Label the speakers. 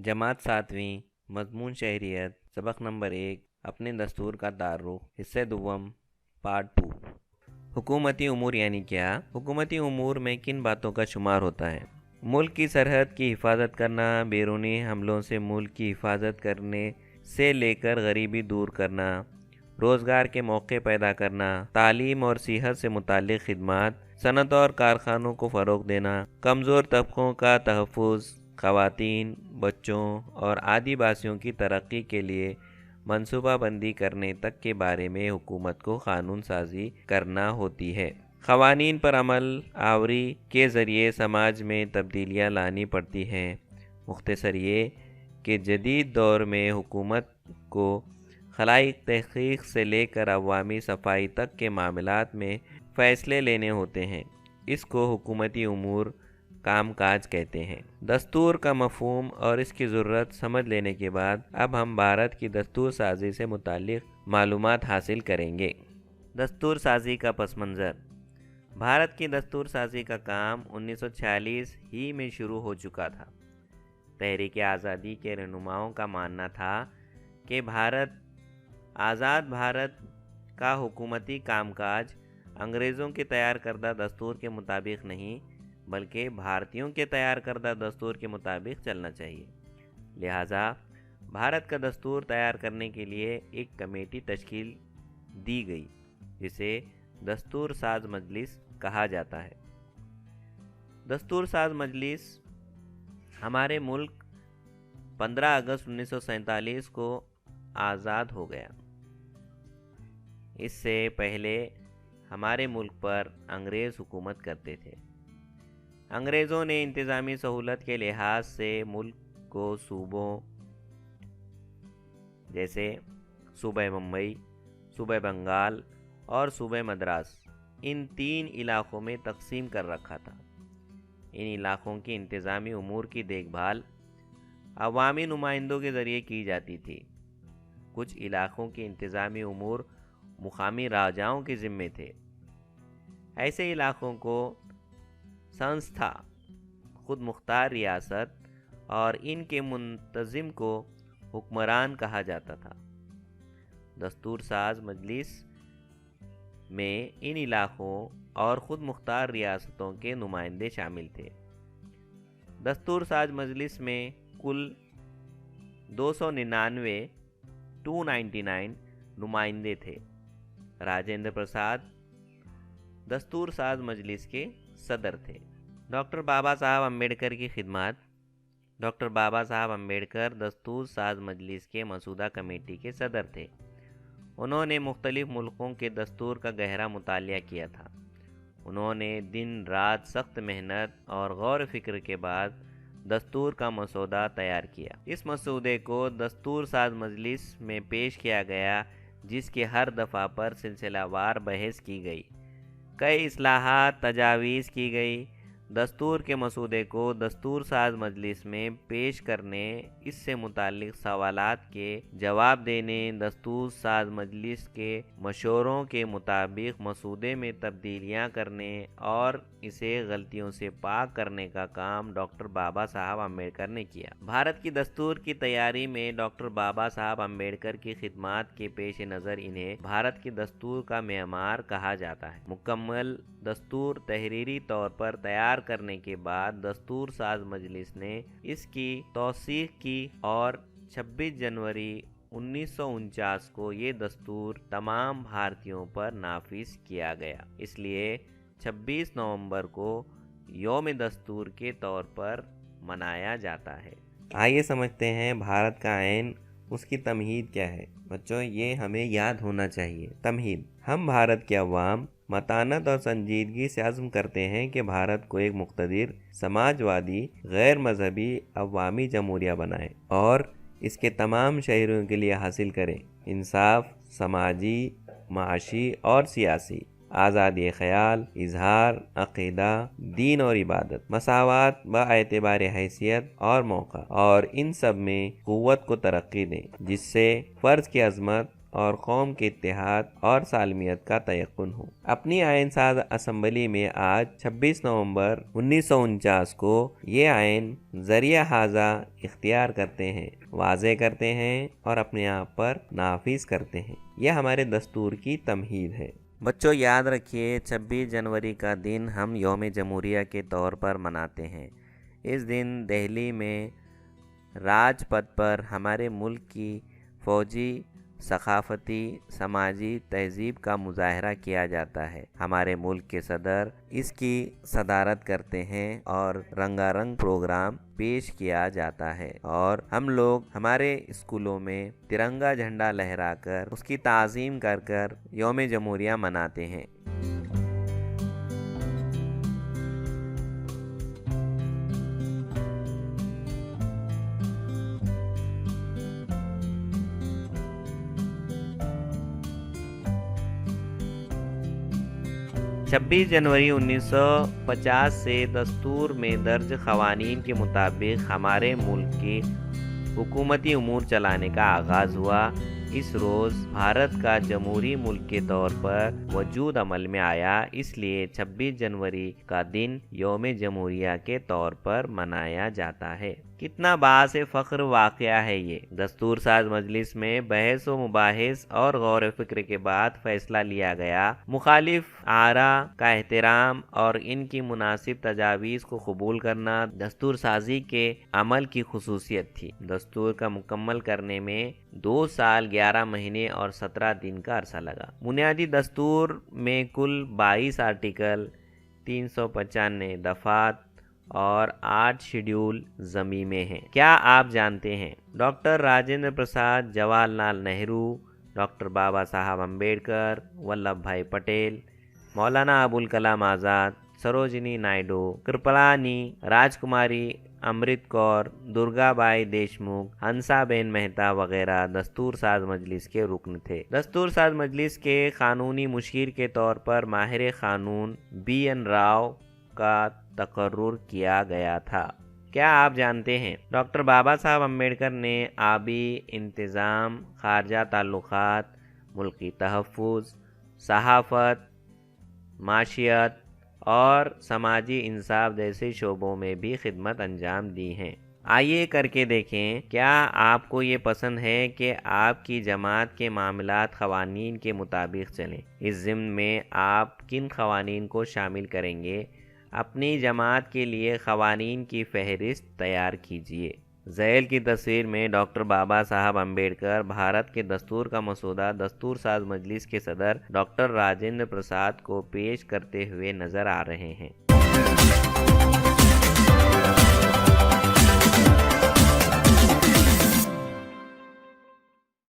Speaker 1: جماعت ساتویں، مضمون شہریت، سبق نمبر 1، اپنے دستور کا تعارف، حصہ دوم، پارٹ 2۔ حکومتی امور یعنی کیا؟ حکومتی امور میں کن باتوں کا شمار ہوتا ہے؟ ملک کی سرحد کی حفاظت کرنا، بیرونی حملوں سے ملک کی حفاظت کرنے سے لے کر غریبی دور کرنا، روزگار کے موقع پیدا کرنا، تعلیم اور صحت سے متعلق خدمات، صنعت اور کارخانوں کو فروغ دینا، کمزور طبقوں کا تحفظ، خواتین، بچوں اور آدیواسیوں کی ترقی کے لیے منصوبہ بندی کرنے تک کے بارے میں حکومت کو قانون سازی کرنا ہوتی ہے۔ قوانین پر عمل آوری کے ذریعے سماج میں تبدیلیاں لانی پڑتی ہیں۔ مختصر یہ کہ جدید دور میں حکومت کو خلائی تحقیق سے لے کر عوامی صفائی تک کے معاملات میں فیصلے لینے ہوتے ہیں۔ اس کو حکومتی امور کام کاج کہتے ہیں۔ دستور کا مفہوم اور اس کی ضرورت سمجھ لینے کے بعد اب ہم بھارت کی دستور سازی سے متعلق معلومات حاصل کریں گے۔ دستور سازی کا پس منظر۔ بھارت کی دستور سازی کا کام 1946 ہی میں شروع ہو چکا تھا۔ تحریک آزادی کے رہنماؤں کا ماننا تھا کہ آزاد بھارت کا حکومتی کام کاج انگریزوں کے تیار کردہ دستور کے مطابق نہیں بلکہ بھارتیوں کے تیار کردہ دستور کے مطابق چلنا چاہیے۔ لہٰذا بھارت کا دستور تیار کرنے کے لیے ایک کمیٹی تشکیل دی گئی جسے دستور ساز مجلس کہا جاتا ہے۔ دستور ساز مجلس ہمارے ملک 15 اگست 1947 کو آزاد ہو گیا۔ اس سے پہلے ہمارے ملک پر انگریز حکومت کرتے تھے۔ انگریزوں نے انتظامی سہولت کے لحاظ سے ملک کو صوبوں جیسے صوبہ ممبئی، صوبہ بنگال اور صوبہ مدراس، ان 3 علاقوں میں تقسیم کر رکھا تھا۔ ان علاقوں کی انتظامی امور کی دیکھ بھال عوامی نمائندوں کے ذریعے کی جاتی تھی۔ کچھ علاقوں کے انتظامی امور مقامی راجاؤں کے ذمے تھے۔ ایسے علاقوں کو سنستھا، خود مختار ریاست اور ان کے منتظم کو حکمران کہا جاتا تھا۔ دستور ساز مجلس میں ان علاقوں اور خود مختار ریاستوں کے نمائندے شامل تھے۔ دستور ساز مجلس میں کل 299 نمائندے تھے۔ راجندر پرساد دستور ساز مجلس کے صدر تھے۔ ڈاکٹر بابا صاحب امبیڈکر کی خدمات۔ ڈاکٹر بابا صاحب امبیڈکر دستور ساز مجلس کے مسودہ کمیٹی کے صدر تھے۔ انہوں نے مختلف ملکوں کے دستور کا گہرا مطالعہ کیا تھا۔ انہوں نے دن رات سخت محنت اور غور و فکر کے بعد دستور کا مسودہ تیار کیا۔ اس مسودے کو دستور ساز مجلس میں پیش کیا گیا جس کی ہر دفعہ پر سلسلہ وار بحث کی گئی۔ کئی اصلاحات تجاویز کی گئی۔ دستور کے مسودے کو دستور ساز مجلس میں پیش کرنے، اس سے متعلق سوالات کے جواب دینے، دستور ساز مجلس کے مشوروں کے مطابق مسودے میں تبدیلیاں کرنے اور اسے غلطیوں سے پاک کرنے کا کام ڈاکٹر بابا صاحب امبیڈکر نے کیا۔ بھارت کی دستور کی تیاری میں ڈاکٹر بابا صاحب امبیڈکر کی خدمات کے پیش نظر انہیں بھارت کی دستور کا معمار کہا جاتا ہے۔ مکمل دستور تحریری طور پر تیار کرنے کے بعد دستور ساز مجلس نے اس کی توثیق کی اور 26 جنوری 1949 کو یہ دستور تمام بھارتیوں پر نافذ کیا گیا۔ اس لیے 26 نومبر کو یوم دستور کے طور پر منایا جاتا ہے۔ آئیے سمجھتے ہیں بھارت کا عین، اس کی تمہید کیا ہے۔ بچوں یہ ہمیں یاد ہونا چاہیے۔ تمہید: ہم بھارت کے عوام متانت اور سنجیدگی سے عزم کرتے ہیں کہ بھارت کو ایک مقتدر، سماجوادی، غیر مذہبی عوامی جمہوریہ بنائیں اور اس کے تمام شہریوں کے لیے حاصل کریں انصاف، سماجی، معاشی اور سیاسی، آزادی خیال، اظہار، عقیدہ، دین اور عبادت، مساوات باعتبار حیثیت اور موقع، اور ان سب میں قوت کو ترقی دیں جس سے فرض کی عظمت اور قوم کے اتحاد اور سالمیت کا تیقن ہو۔ اپنی آئین ساز اسمبلی میں آج 26 نومبر 1949 کو یہ آئین ذریعہ حاضہ اختیار کرتے ہیں، واضح کرتے ہیں اور اپنے آپ پر نافذ کرتے ہیں۔ یہ ہمارے دستور کی تمہید ہے۔ بچوں یاد رکھیے 26 جنوری کا دن ہم یوم جمہوریہ کے طور پر مناتے ہیں۔ اس دن دہلی میں راج پتھ پر ہمارے ملک کی فوجی، ثقافتی، سماجی تہذیب کا مظاہرہ کیا جاتا ہے۔ ہمارے ملک کے صدر اس کی صدارت کرتے ہیں اور رنگا رنگ پروگرام پیش کیا جاتا ہے، اور ہم لوگ ہمارے اسکولوں میں ترنگا جھنڈا لہرا کر اس کی تعظیم کر کر یوم جمہوریہ مناتے ہیں۔ 26 جنوری 1950 سے دستور میں درج قوانین کے مطابق ہمارے ملک کی حکومتی امور چلانے کا آغاز ہوا۔ اس روز بھارت کا جمہوری ملک کے طور پر وجود عمل میں آیا، اس لیے 26 جنوری کا دن یوم جمہوریہ کے طور پر منایا جاتا ہے۔ کتنا باعث فخر واقعہ ہے یہ۔ دستور ساز مجلس میں بحث و مباحث اور غور و فکر کے بعد فیصلہ لیا گیا۔ مخالف آراء کا احترام اور ان کی مناسب تجاویز کو قبول کرنا دستور سازی کے عمل کی خصوصیت تھی۔ دستور کا مکمل کرنے میں 2 سال 11 مہینے اور 17 دن کا عرصہ لگا۔ بنیادی دستور میں کل 22 آرٹیکل، 395 دفعات اور 8 شیڈول ضمیمے ہیں۔ کیا آپ جانتے ہیں ڈاکٹر راجندر پرساد، جواہر لال نہرو، ڈاکٹر بابا صاحب امبیڈکر، ولبھ بھائی پٹیل، مولانا ابوالکلام آزاد، سروجنی نائیڈو، کرپلانی، راج کماری امرت کور، درگا بائی دیشمکھ، ہنسا بین مہتا وغیرہ دستور ساز مجلس کے رکن تھے۔ دستور ساز مجلس کے قانونی مشیر کے طور پر ماہر قانون BN راؤ کا تقرر کیا گیا تھا۔ کیا آپ جانتے ہیں ڈاکٹر بابا صاحب امبیڈکر نے آبی انتظام، خارجہ تعلقات، ملکی تحفظ، صحافت، معاشیات اور سماجی انصاف جیسے شعبوں میں بھی خدمت انجام دی ہیں؟ آئیے کر کے دیکھیں، کیا آپ کو یہ پسند ہے کہ آپ کی جماعت کے معاملات قوانین کے مطابق چلیں؟ اس ضمن میں آپ کن قوانین کو شامل کریں گے؟ اپنی جماعت کے لیے قوانین کی فہرست تیار کیجیے۔ ذیل کی تصویر میں ڈاکٹر بابا صاحب امبیڈکر بھارت کے دستور کا مسودہ دستور ساز مجلس کے صدر ڈاکٹر راجندر پرساد کو پیش کرتے ہوئے نظر آ رہے ہیں۔